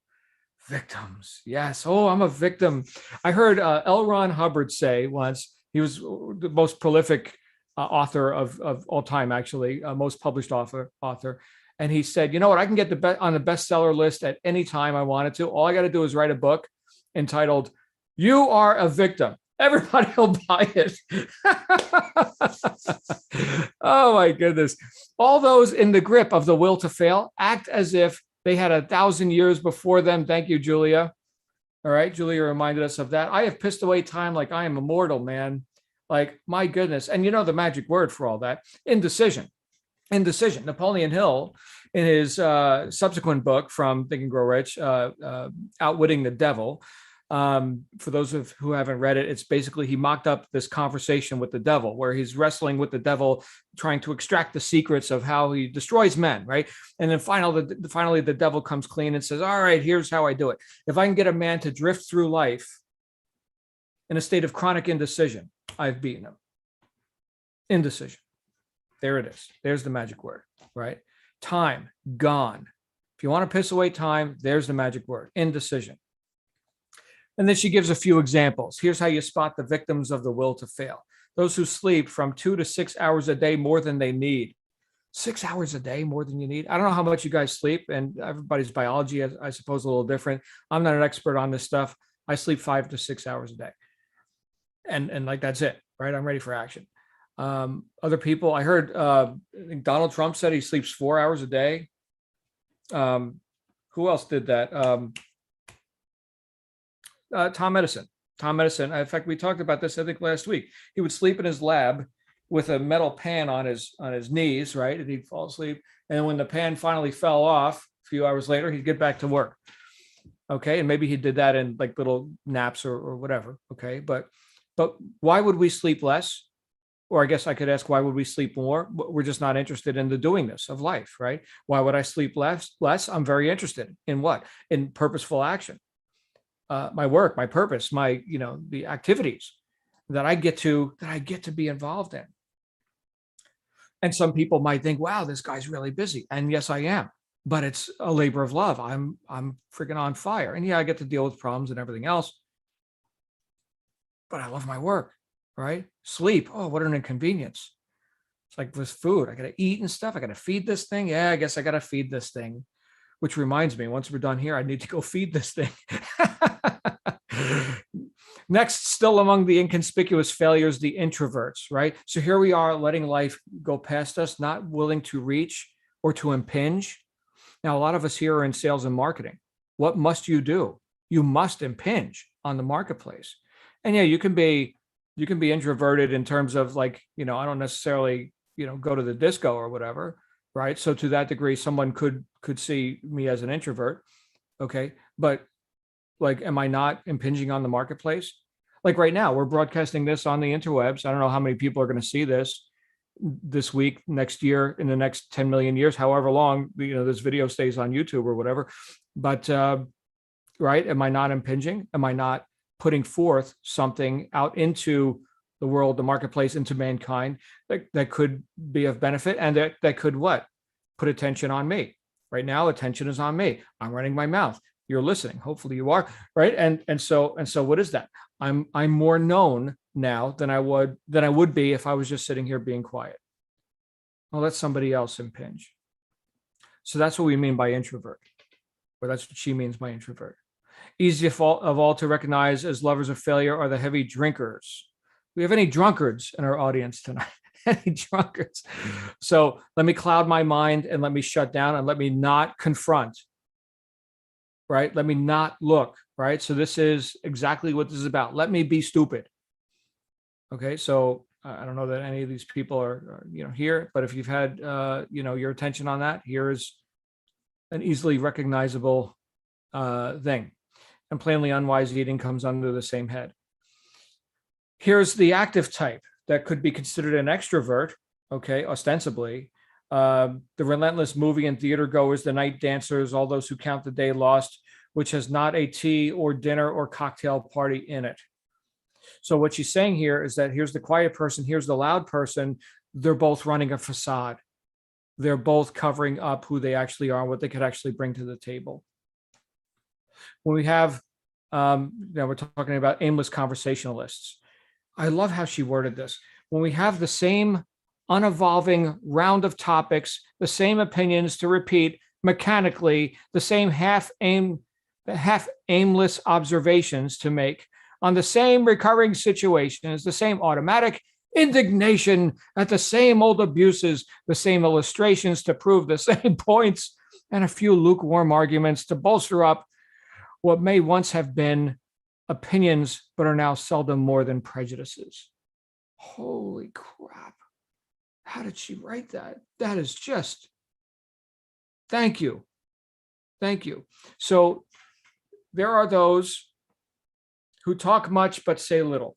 A: Victims. Yes. Oh, I'm a victim. I heard L. Ron Hubbard say once, he was the most prolific author of all time, actually, most published author. And he said, you know what, I can get on the bestseller list at any time I wanted to. All I got to do is write a book entitled, You Are a Victim. Everybody will buy it. Oh my goodness. All those in the grip of the will to fail act as if they had 1,000 years before them. Thank you, Julia. All right. Julia reminded us of that. I have pissed away time like I am immortal, man. Like, my goodness. And you know the magic word for all that: indecision. Indecision. Napoleon Hill, in his subsequent book from Think and Grow Rich, Outwitting the Devil, for those who haven't read it, it's basically, he mocked up this conversation with the devil, where he's wrestling with the devil, trying to extract the secrets of how he destroys men, right? And then finally the devil comes clean and says, all right, here's how I do it. If I can get a man to drift through life in a state of chronic indecision, I've beaten him. Indecision. There it is. There's the magic word, right? Time, gone. If you want to piss away time, there's the magic word: indecision. And then she gives a few examples. Here's how you spot the victims of the will to fail: those who sleep from 2 to 6 hours a day more than they need. 6 hours a day more than you need. I don't know how much you guys sleep, and everybody's biology is, I suppose, a little different. I'm not an expert on this stuff. I sleep 5 to 6 hours a day. And like, that's it, right? I'm ready for action. Other people, I heard I think Donald Trump said he sleeps 4 hours a day. Who else did that? Tom Edison. In fact, we talked about this, I think, last week. He would sleep in his lab with a metal pan on his knees, right? And he'd fall asleep. And when the pan finally fell off, a few hours later, he'd get back to work. Okay. And maybe he did that in like little naps or whatever. Okay. But why would we sleep less? Or I guess I could ask, why would we sleep more? We're just not interested in the doingness of life, right? Why would I sleep less? I'm very interested in what? In purposeful action. My work, my purpose, the activities that I get to be involved in. And some people might think, wow, this guy's really busy. And yes, I am, but it's a labor of love. I'm freaking on fire. And yeah, I get to deal with problems and everything else, but I love my work, right? Sleep. Oh, what an inconvenience. It's like with food. I got to eat and stuff. I got to feed this thing. Yeah, I guess I got to feed this thing. Which reminds me, once we're done here, I need to go feed this thing. Next, still among the inconspicuous failures, the introverts, right? So here we are, letting life go past us, not willing to reach or to impinge. Now, a lot of us here are in sales and marketing. What must you do? You must impinge on the marketplace. And yeah, you can be introverted in terms of like, I don't necessarily, go to the disco or whatever. Right. So to that degree, someone could see me as an introvert. Okay. But like, am I not impinging on the marketplace? Like right now, we're broadcasting this on the interwebs. I don't know how many people are going to see this week, next year, in the next 10 million years, however long, this video stays on YouTube or whatever. But, right. Am I not impinging? Am I not putting forth something out into the world, the marketplace, into mankind that could be of benefit, and that could what? Put attention on me. Right now, attention is on me. I'm running my mouth. You're listening. Hopefully you are, right? And so what is that? I'm more known now than I would be if I was just sitting here being quiet. I'll let somebody else impinge. So that's what we mean by introvert, or that's what she means by introvert. Easiest of all to recognize as lovers of failure are the heavy drinkers. We have any drunkards in our audience tonight? Any drunkards? So let me cloud my mind and let me shut down and let me not confront, right? Let me not look, right? So this is exactly what this is about. Let me be stupid. Okay. So I don't know that any of these people are here, but if you've had, your attention on that, here is an easily recognizable thing. And plainly unwise eating comes under the same head. Here's the active type that could be considered an extrovert, okay, ostensibly. The relentless movie and theater goers, the night dancers, all those who count the day lost, which has not a tea or dinner or cocktail party in it. So what she's saying here is that here's the quiet person, here's the loud person. They're both running a facade. They're both covering up who they actually are, what they could actually bring to the table. When we have, now we're talking about aimless conversationalists. I love how she worded this. When we have the same unevolving round of topics, the same opinions to repeat mechanically, the same half aimless observations to make on the same recurring situations, the same automatic indignation at the same old abuses, the same illustrations to prove the same points, and a few lukewarm arguments to bolster up what may once have been opinions, but are now seldom more than prejudices. Holy crap. How did she write that? That is just, thank you. Thank you. So there are those who talk much but say little.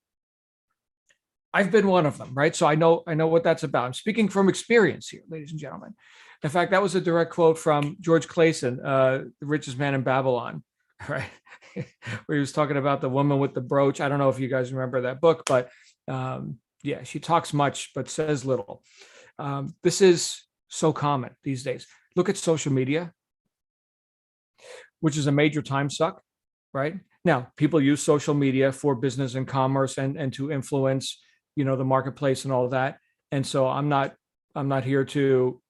A: I've been one of them, right? So I know what that's about. I'm speaking from experience here, ladies and gentlemen. In fact, that was a direct quote from George Clason, The Richest Man in Babylon, right? Where he was talking about the woman with the brooch. I don't know if you guys remember that book, but yeah, she talks much but says little. This is so common these days. Look at social media, which is a major time suck, right? Now, people use social media for business and commerce and to influence, the marketplace and all of that. And so I'm not here to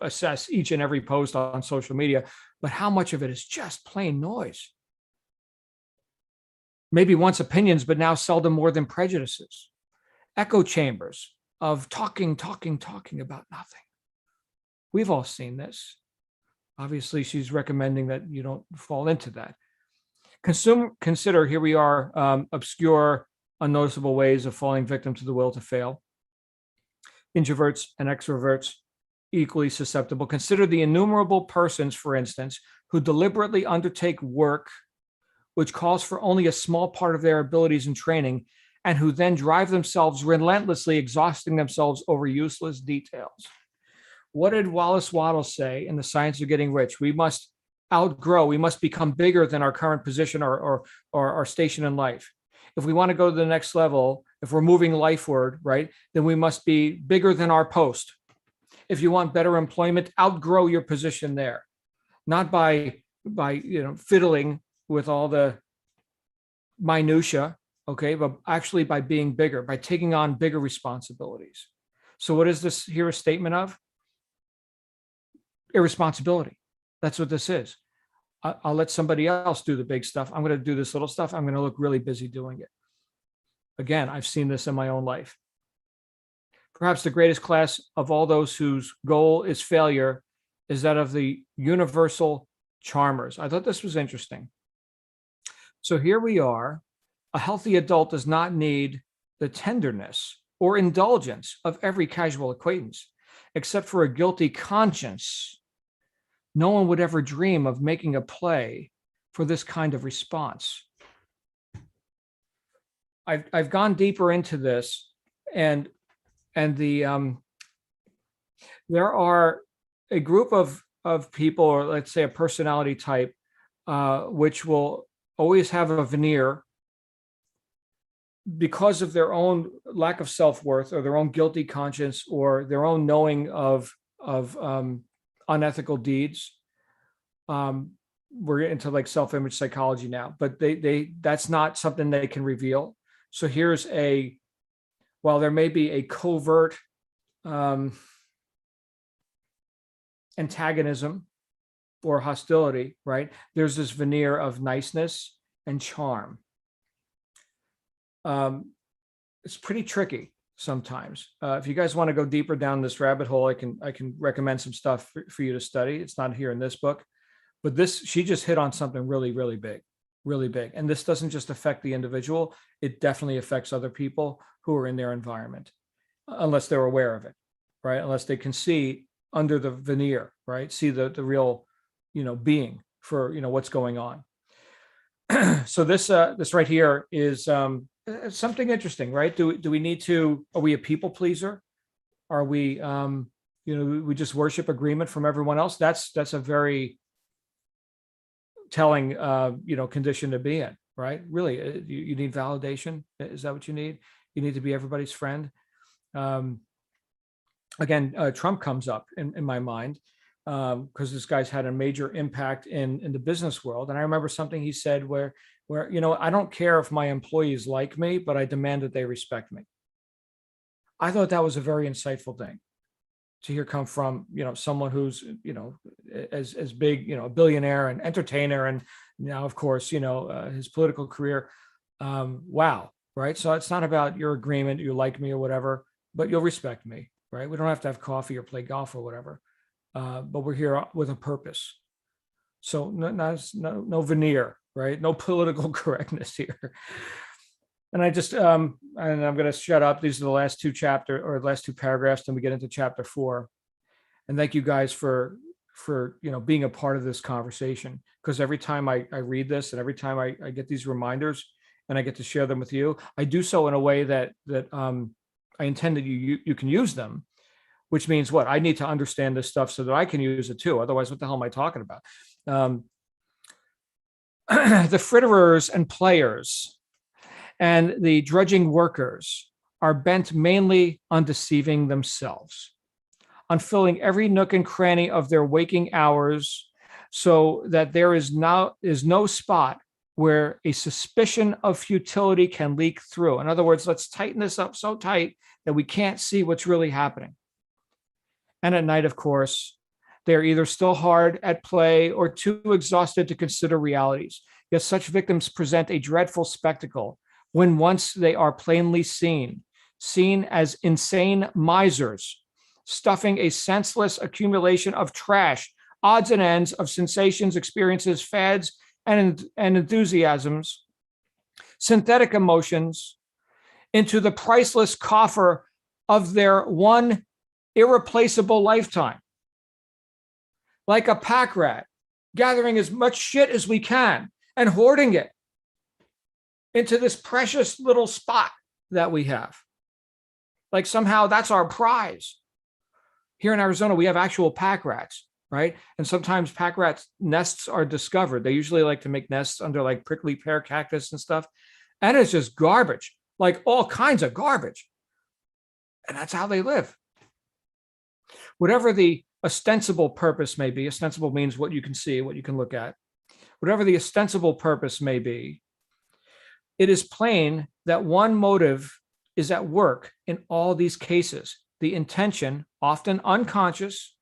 A: assess each and every post on social media, but how much of it is just plain noise? Maybe once opinions, but now seldom more than prejudices. Echo chambers of talking about nothing. We've all seen this. Obviously, she's recommending that you don't fall into that. Consider, here we are, obscure, unnoticeable ways of falling victim to the will to fail. Introverts and extroverts, equally susceptible. Consider the innumerable persons, for instance, who deliberately undertake work which calls for only a small part of their abilities and training, and who then drive themselves relentlessly, exhausting themselves over useless details. What did Wallace Wattles say in The Science of Getting Rich? We must outgrow, we must become bigger than our current position or our station in life. If we want to go to the next level, if we're moving lifeward, right, then we must be bigger than our post. If you want better employment, outgrow your position there, not by fiddling with all the minutia, okay, but actually by being bigger, by taking on bigger responsibilities. So what is this here a statement of? Irresponsibility. That's what this is. I'll let somebody else do the big stuff. I'm going to do this little stuff. I'm going to look really busy doing it. Again, I've seen this in my own life. Perhaps the greatest class of all those whose goal is failure is that of the universal charmers. I thought this was interesting. So here we are. A healthy adult does not need the tenderness or indulgence of every casual acquaintance, except for a guilty conscience. No one would ever dream of making a play for this kind of response. I've gone deeper into this, and there are a group of people, or let's say a personality type, which will always have a veneer because of their own lack of self-worth or their own guilty conscience or their own knowing of unethical deeds. We're into like self-image psychology now, but that's not something they can reveal. So here's while there may be a covert antagonism or hostility, right? There's this veneer of niceness and charm. It's pretty tricky sometimes. If you guys want to go deeper down this rabbit hole, I can recommend some stuff for you to study. It's not here in this book, but she just hit on something really, really big, really big. And this doesn't just affect the individual. It definitely affects other people who are in their environment, unless they're aware of it, right? Unless they can see under the veneer, right? See the real, being for what's going on. So this right here is something interesting, right? Do we need to? Are we a people pleaser? Are we we just worship agreement from everyone else? That's a very telling condition to be in, right? Really, you need validation. Is that what you need? You need to be everybody's friend. Again, Trump comes up in my mind because this guy's had a major impact in the business world. And I remember something he said where I don't care if my employees like me, but I demand that they respect me. I thought that was a very insightful thing to hear come from someone who's as big, a billionaire and entertainer, and now of course his political career. Wow, right? So it's not about your agreement, you like me or whatever, but you'll respect me, right? We don't have to have coffee or play golf or whatever, but we're here with a purpose. So no veneer, right? No political correctness here. And I just, and I'm going to shut up. These are the last two paragraphs, then we get into chapter 4. And thank you guys for being a part of this conversation, because every time I read this and every time I get these reminders and I get to share them with you, I do so in a way that I intend that you can use them, which means what? I need to understand this stuff so that I can use it too. Otherwise, what the hell am I talking about? The fritterers and players and the drudging workers are bent mainly on deceiving themselves, on filling every nook and cranny of their waking hours, so that there is no spot where a suspicion of futility can leak through. In other words, let's tighten this up so tight that we can't see what's really happening. And at night, of course, they're either still hard at play or too exhausted to consider realities. Yet such victims present a dreadful spectacle when once they are plainly seen as insane misers, stuffing a senseless accumulation of trash, odds and ends of sensations, experiences, fads, and enthusiasms, synthetic emotions, into the priceless coffer of their one irreplaceable lifetime. Like a pack rat, gathering as much shit as we can and hoarding it into this precious little spot that we have. Like somehow that's our prize. Here in Arizona, we have actual pack rats, right? And sometimes pack rats nests are discovered. They usually like to make nests under like prickly pear cactus and stuff. And it's just garbage, like all kinds of garbage. And that's how they live. Whatever the ostensible purpose may be, ostensible means what you can see, what you can look at. Whatever the ostensible purpose may be, it is plain that one motive is at work in all these cases. The intention, often unconscious,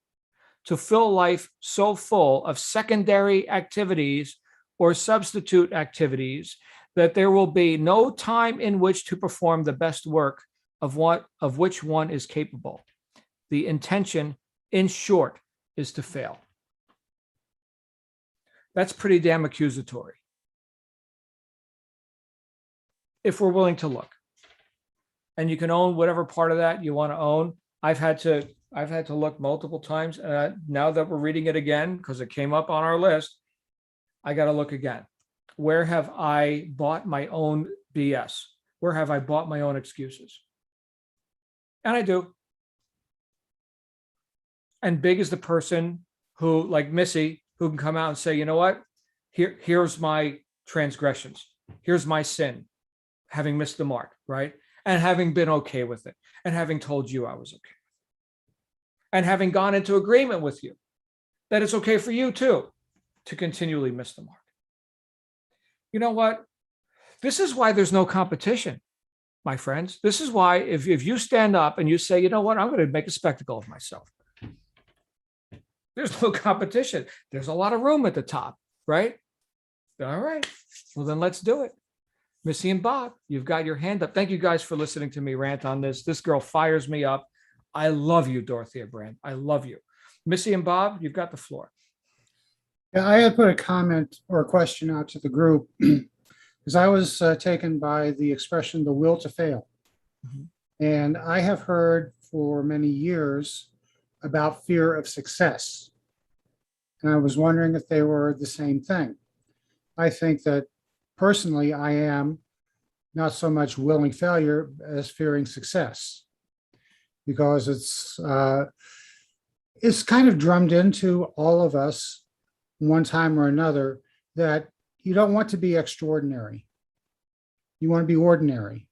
A: to fill life so full of secondary activities or substitute activities that there will be no time in which to perform the best work of which one is capable. The intention, in short, is to fail. That's pretty damn accusatory, if we're willing to look. And you can own whatever part of that you want to own. I've had to look multiple times. Now that we're reading it again, because it came up on our list, I got to look again. Where have I bought my own BS? Where have I bought my own excuses? And I do. And big is the person who, like Missy, who can come out and say, you know what? Here's my transgressions. Here's my sin, having missed the mark, right? And having been okay with it, and having told you I was okay, and having gone into agreement with you that it's okay for you too to continually miss the mark. You know what? This is why there's no competition, my friends. This is why if you stand up and you say, you know what, I'm going to make a spectacle of myself, there's no competition. There's a lot of room at the top, right? All right. Well, then let's do it. Missy and Bob, you've got your hand up. Thank you guys for listening to me rant on this. This girl fires me up. I love you, Dorothea Brand. I love you. Missy and Bob, you've got the floor.
G: Yeah, I had put a comment or a question out to the group because I was taken by the expression, the will to fail.
A: Mhm.
G: And I have heard for many years about fear of success. And I was wondering if they were the same thing. I think that personally, I am not so much willing failure as fearing success, because it's kind of drummed into all of us one time or another that you don't want to be extraordinary. You want to be ordinary.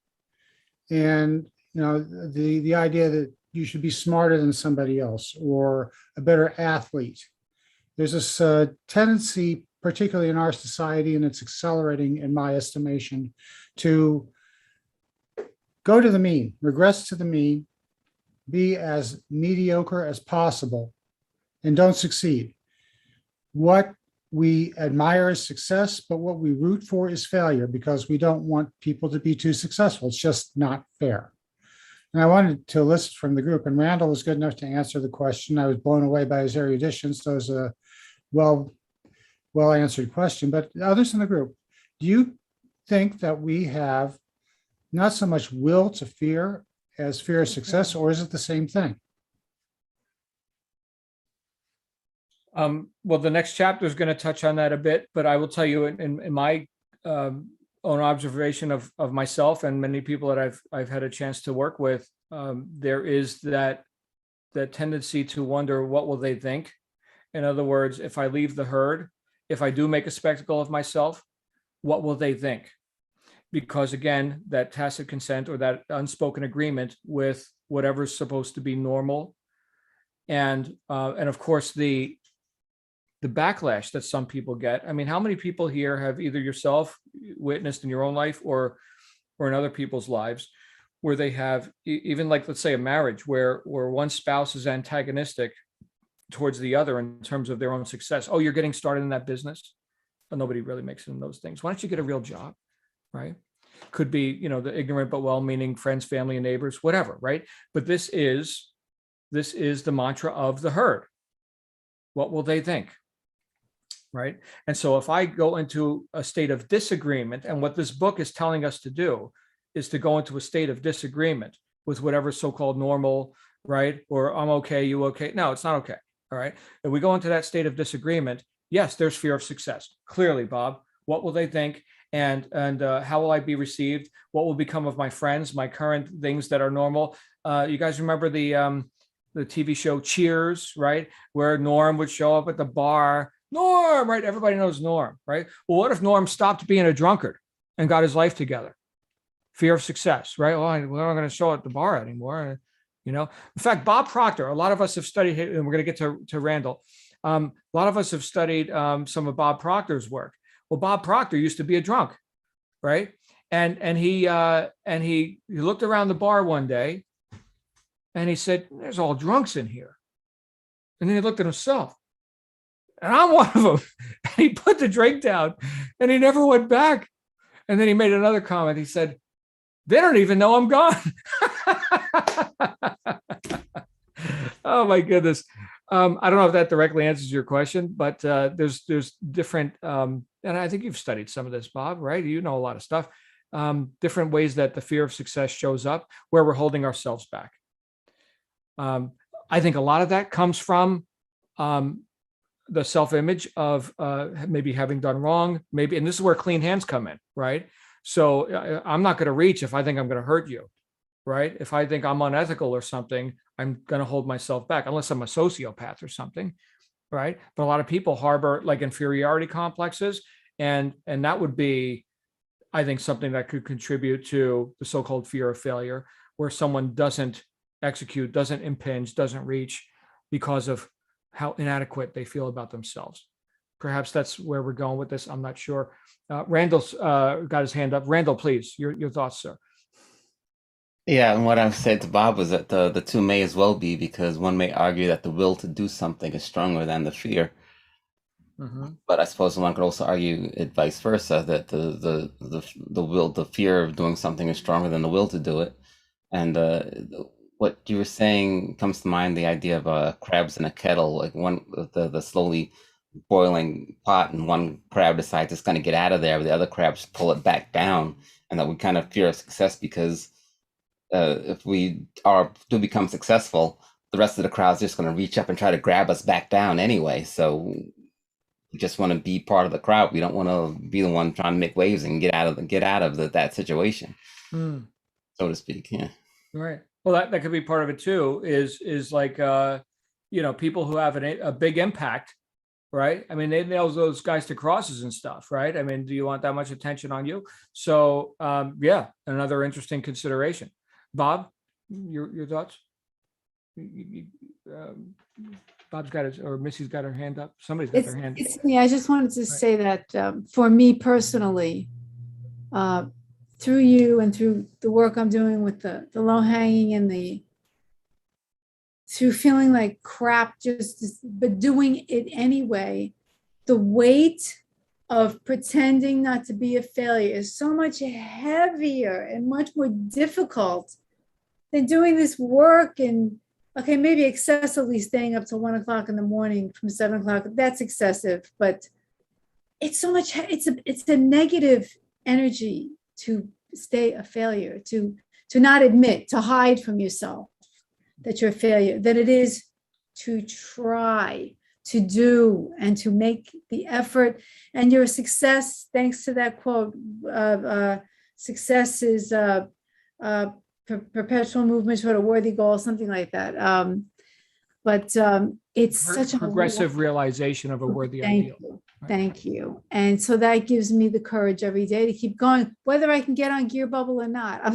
G: And the idea that you should be smarter than somebody else or a better athlete. There's this tendency, particularly in our society, and it's accelerating in my estimation, to go to the mean, regress to the mean, be as mediocre as possible, and don't succeed. What we admire is success, but what we root for is failure, because we don't want people to be too successful. It's just not fair. And I wanted to list from the group, and Randall was good enough to answer the question. I was blown away by his erudition, so it was a well answered question. But others in the group, do you think that we have not so much will to fear as fear of success, or is it the same thing?
A: Well, the next chapter is going to touch on that a bit, but I will tell you in my own observation of myself and many people that I've had a chance to work with, there is that tendency to wonder, what will they think? In other words, if I leave the herd, if I do make a spectacle of myself, what will they think? Because again, that tacit consent or that unspoken agreement with whatever's supposed to be normal, and of course the backlash that some people get. I mean, how many people here have either yourself witnessed in your own life or in other people's lives where they have even, like, let's say a marriage where one spouse is antagonistic towards the other in terms of their own success. Oh, you're getting started in that business? But nobody really makes it in those things. Why don't you get a real job, right? Could be, the ignorant but well-meaning friends, family, and neighbors, whatever, right? But this is the mantra of the herd. What will they think? Right. And so if I go into a state of disagreement, and what this book is telling us to do is to go into a state of disagreement with whatever so-called normal, right? Or I'm okay, you okay? No, it's not okay. All right. If we go into that state of disagreement, yes, there's fear of success. Clearly, Bob, what will they think? And how will I be received? What will become of my friends, my current things that are normal? You guys remember the TV show Cheers, right? Where Norm would show up at the bar. Norm, right? Everybody knows Norm, right? Well, what if Norm stopped being a drunkard and got his life together? Fear of success, right? Well, we're not going to show up at the bar anymore. In fact, Bob Proctor, a lot of us have studied, and we're going to get to Randall. A lot of us have studied some of Bob Proctor's work. Well, Bob Proctor used to be a drunk, right? And he looked around the bar one day and he said, "There's all drunks in here." And then he looked at himself. And I'm one of them. And he put the drink down and he never went back. And then he made another comment. He said, "They don't even know I'm gone." Oh my goodness. I don't know if that directly answers your question, but there's different, and I think you've studied some of this, Bob, right? You know a lot of stuff. Different ways that the fear of success shows up where we're holding ourselves back. I think a lot of that comes from the self-image of maybe having done wrong, maybe, and this is where clean hands come in, right? So I'm not going to reach if I think I'm going to hurt you, right? If I think I'm unethical or something, I'm going to hold myself back, unless I'm a sociopath or something, right? But a lot of people harbor like inferiority complexes, and that would be, I think, something that could contribute to the so-called fear of failure, where someone doesn't execute, doesn't impinge, doesn't reach because of how inadequate they feel about themselves. Perhaps that's where we're going with this. I'm not sure. Randall's got his hand up. Randall, please, your thoughts, sir.
B: Yeah, and what I said to Bob was that the two may as well be, because one may argue that the will to do something is stronger than the fear.
A: Mm-hmm.
B: But I suppose one could also argue it vice versa, that the fear of doing something is stronger than the will to do it. And what you were saying comes to mind, the idea of crabs in a kettle, like the slowly boiling pot, and one crab decides it's going to get out of there, but the other crabs pull it back down, and that we kind of fear of success because if we do become successful, the rest of the crowd's just going to reach up and try to grab us back down anyway. So just want to be part of the crowd. We don't want to be the one trying to make waves and get out of that situation,
A: Hmm.
B: so to speak. Yeah.
A: Right. Well, that could be part of it too, is like, people who have a big impact, right? I mean, they nail those guys to crosses and stuff, right? I mean, do you want that much attention on you? So, yeah, another interesting consideration. Bob, your thoughts? Bob's got his, or Missy's got her hand up. Somebody's got their hand.
C: It's me. I just wanted to say that for me personally, through you and through the work I'm doing with the low hanging and through feeling like crap, but doing it anyway, the weight of pretending not to be a failure is so much heavier and much more difficult than doing this work and, okay, maybe excessively staying up till 1 o'clock in the morning from 7 o'clock. That's excessive, but it's so much, it's a negative energy to stay a failure, to not admit, to hide from yourself that you're a failure, than it is to try, to do, and to make the effort. And you're a success, thanks to that quote, success is perpetual movement toward a worthy goal, something like that. But it's such a
A: progressive realization of a worthy ideal.
C: Thank you. And so that gives me the courage every day to keep going, whether I can get on Gear Bubble or not. I'm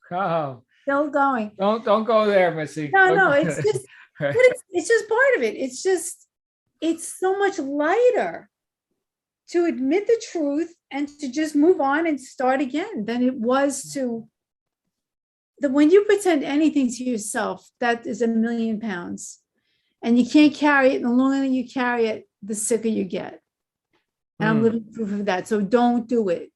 A: Oh,
C: still going.
A: don't go there, Missy.
C: No, it's just, but it's just part of it. It's so much lighter to admit the truth and to just move on and start again than it was when you pretend anything to yourself, that is 1,000,000 pounds, and you can't carry it. And the longer you carry it, the sicker you get. And I'm living proof of that. So don't do it.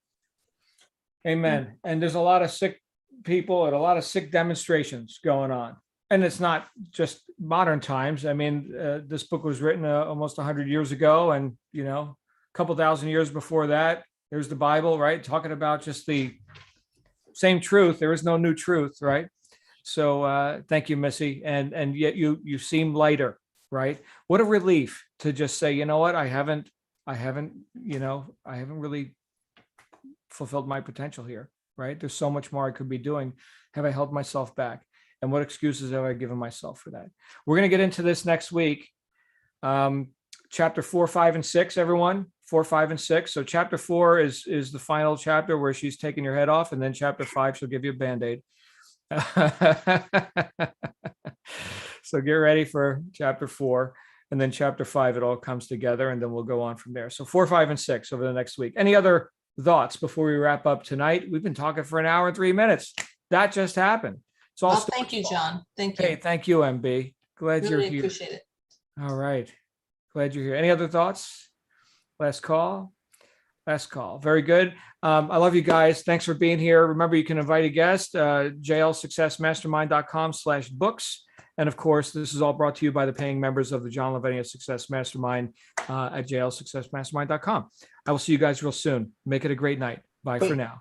A: Amen. And there's a lot of sick people and a lot of sick demonstrations going on. And it's not just modern times. I mean, this book was written almost 100 years ago. And, a couple thousand years before that, there's the Bible, right? Talking about just the same truth. There is no new truth, right? So thank you, Missy. And yet you seem lighter, right? What a relief to just say, you know what? I haven't really fulfilled my potential here, right? There's so much more I could be doing. Have I held myself back? And what excuses have I given myself for that? We're going to get into this next week. Chapter 4, 5, and 6, everyone. 4, 5, and 6. So chapter 4 is the final chapter where she's taking your head off. And then chapter 5, she'll give you a Band-Aid. So get ready for chapter 4. And then chapter 5, it all comes together, and then we'll go on from there. So 4, 5, and 6 over the next week. Any other thoughts before we wrap up tonight? We've been talking for 1 hour and 3 minutes. That just happened. It's all.
D: Thank you, John. Thank you.
A: Hey, thank you, MB. Glad you're
D: Really
A: here.
D: appreciate it.
A: All right. Glad you're here. Any other thoughts? Last call. Very good. I love you guys. Thanks for being here. Remember, you can invite a guest, jlsuccessmastermind.com/books. And of course, this is all brought to you by the paying members of the John Lavenia Success Mastermind at jlsuccessmastermind.com. I will see you guys real soon. Make it a great night. Bye for now.